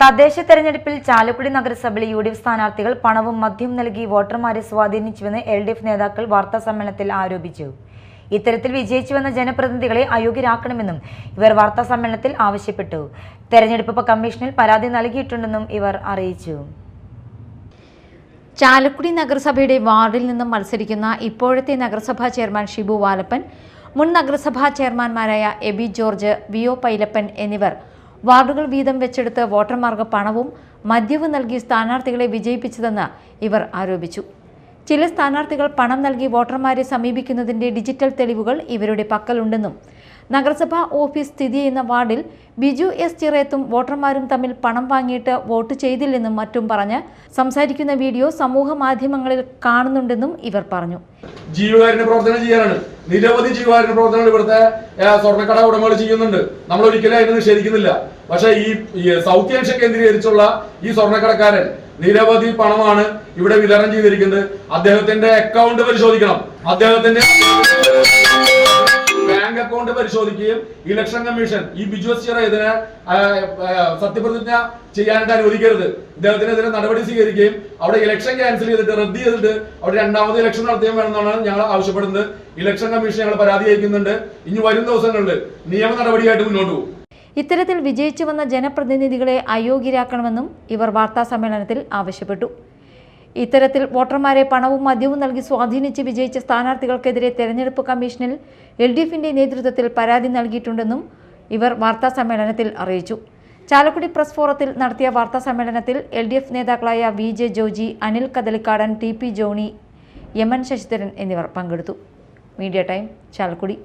തദ്ദേശ തെരഞ്ഞെടുപ്പിൽ ചാലക്കുടി നഗരസഭയിലെ യുഡിഎഫ് സ്ഥാനാർത്ഥികൾ പണവും മദ്യവും നൽകി വോട്ടർമാരെ സ്വാധീനിച്ചുവെന്ന് എൽഡിഎഫ് നേതാക്കൾ വാർത്താസമ്മേളനത്തിൽ ആരോപിച്ചു. ഇത്തരത്തിൽ വിജയിച്ചുവെന്ന ജനപ്രതിനിധികളെ അയോഗ്യരാക്കണമെന്നും ഇവർ വാർത്താസമ്മേളനത്തിൽ ആവശ്യപ്പെട്ടു. തെരഞ്ഞെടുപ്പ് കമ്മീഷനിൽ പരാതി നൽകിയിട്ടുണ്ടെന്നും ഇവർ അറിയിച്ചു. ചാലക്കുടി നഗരസഭയുടെ വാർഡിൽ നിന്നും മത്സരിക്കുന്ന ഇപ്പോഴത്തെ നഗരസഭാ ചെയർമാൻ ഷിബു വാലപ്പൻ, മുൻ നഗരസഭാ ചെയർമാൻമാരായ Eby George, V O Pailappan എന്നിവർ വാർഡുകൾ വീതം വെച്ചെടുത്ത് വോട്ടർമാർക്ക് പണവും മദ്യവും നൽകി സ്ഥാനാർത്ഥികളെ വിജയിപ്പിച്ചതെന്ന് ഇവർ ആരോപിച്ചു. ചില സ്ഥാനാർത്ഥികൾ പണം നൽകി വോട്ടർമാരെ സമീപിക്കുന്നതിന്റെ ഡിജിറ്റൽ തെളിവുകൾ ഇവരുടെ പക്കലുണ്ടെന്നും നഗരസഭാ ഓഫീസ് സ്ഥിതി ചെയ്യുന്ന വാർഡിൽ ബിജു എസ് ചിറയത്തും വോട്ടർമാരും തമ്മിൽ പണം വാങ്ങിയിട്ട് വോട്ട് ചെയ്തില്ലെന്നും മറ്റും പറഞ്ഞ് സംസാരിക്കുന്ന വീഡിയോ സമൂഹ മാധ്യമങ്ങളിൽ കാണുന്നുണ്ടെന്നും ഇവർ പറഞ്ഞു. ജീവകാരുണ്യ പ്രവർത്തനം ചെയ്യാനാണ്. നിരവധി ജീവകാരുണ്യ പ്രവർത്തനങ്ങൾ ഇവിടുത്തെ സ്വർണ്ണക്കട ഉടമകൾ ചെയ്യുന്നുണ്ട്. നമ്മൾ ഒരിക്കലും അതിനെ നിഷേധിക്കുന്നില്ല. പക്ഷെ ഈ സൗത്ത് ഏഷ്യ കേന്ദ്രീകരിച്ചുള്ള ഈ സ്വർണ്ണക്കടക്കാരൻ നിരവധി പണമാണ് ഇവിടെ വിതരണം ചെയ്തിരിക്കുന്നത്. അദ്ദേഹത്തിന്റെ അക്കൗണ്ട് പരിശോധിക്കണം. അദ്ദേഹത്തിന്റെ ബാങ്ക് അക്കൗണ്ട് പരിശോധിക്കുകയും ഇലക്ഷൻ കമ്മീഷൻ ഈ ബിജു എസ് ചിറ ഇതിനെ സത്യപ്രതിജ്ഞ ചെയ്യാനായിട്ട് അനുവദിക്കരുത്, ഇദ്ദേഹത്തിനെതിരെ നടപടി സ്വീകരിക്കുകയും അവിടെ ഇലക്ഷൻ ക്യാൻസൽ ചെയ്തിട്ട് റദ്ദ് ചെയ്തിട്ട് അവിടെ രണ്ടാമത് ഇലക്ഷൻ നടത്തുകയും വേണമെന്നാണ് ഞങ്ങൾ ആവശ്യപ്പെടുന്നത്. ഇലക്ഷൻ കമ്മീഷൻ ഞങ്ങൾ പരാതി അയക്കുന്നുണ്ട്. ഇനി വരും ദിവസങ്ങളിൽ നിയമ നടപടിയായിട്ട് മുന്നോട്ട് പോകും. ഇത്തരത്തിൽ വിജയിച്ചു വന്ന ജനപ്രതിനിധികളെ അയോഗ്യരാക്കണമെന്നും ഇവർ വാർത്താസമ്മേളനത്തിൽ ആവശ്യപ്പെട്ടു. ഇത്തരത്തിൽ വോട്ടർമാരെ പണവും മദ്യവും നൽകി സ്വാധീനിച്ച് വിജയിച്ച സ്ഥാനാർത്ഥികൾക്കെതിരെ തെരഞ്ഞെടുപ്പ് കമ്മീഷനിൽ എൽഡിഎഫിന്റെ നേതൃത്വത്തിൽ പരാതി നൽകിയിട്ടുണ്ടെന്നും ഇവർ വാർത്താസമ്മേളനത്തിൽ അറിയിച്ചു. ചാലക്കുടി പ്രസ് ഫോറത്തിൽ നടത്തിയ വാർത്താസമ്മേളനത്തിൽ എൽഡിഎഫ് നേതാക്കളായ V J Joji, Anil Kadalikkadan, T P Johny, Yaman Sasidharan എന്നിവർ പങ്കെടുത്തു. Media Time, Chalakudy.